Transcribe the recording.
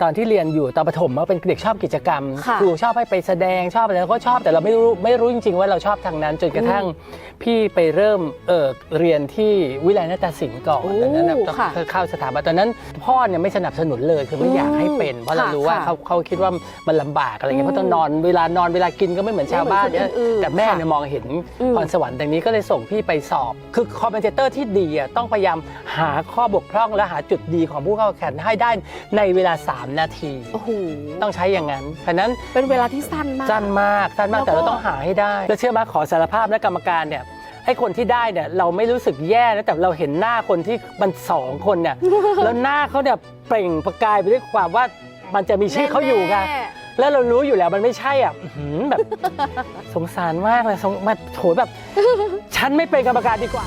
ตอนที่เรียนอยู่ตอนประถมก็เป็นเด็กชอบกิจกรรม ค่ะ ครูชอบให้ไปแสดงชอบอะไรก็ชอบแต่เราไม่รู้จริงๆว่าเราชอบทางนั้นจนกระทั่งพี่ไปเริ่มเรียนที่วิไลนาฏศิลป์ก่อนตอนนั้นนะต้อง ค่ะ เข้าสถาบันตอนนั้นพ่อเนี่ยไม่สนับสนุนเลยคือไม่อยากให้เป็นเพราะเรารู้ว่า ค่ะ เขาคิดว่ามันลำบากอะไรเงี้ยเพราะต้องนอนเวลากินก็ไม่เหมือนชาวบ้านเนี่ย ไม่เหมือนคนอื่น แต่แม่เนี่ย ค่ะ มองเห็นพรสวรรค์ตรงนี้ก็เลยส่งพี่ไปสอบคือคอมเมนเตอร์ที่ดีอ่ะต้องพยายามหาข้อบกพร่องและหาจุดดีของผู้เข้าแข่งให้ได้ในเวลา3 นาที โอ้โห ต้องใช้อย่างนั้นเพราะนั้น เป็นเวลาที่สั้นมาก สั้นมากแต่เราต้องหาให้ได้แล้วเชื่อไหมขอสารภาพและกรรมการเนี่ยไอ้คนที่ได้เนี่ยเราไม่รู้สึกแย่นะแต่เราเห็นหน้าคนที่มัน2 คนเนี่ย แล้วหน้าเขาเนี่ยเปล่งประกายไปด้วยความว่ามันจะมีชื่อเขาอยู่ไง แน่ แล้วเรารู้อยู่แล้วมันไม่ใช่อ่ะอื้อหือแบบ สงสารมากเลยมาโถแบบ ฉันไม่เป็นกรรมการดีกว่า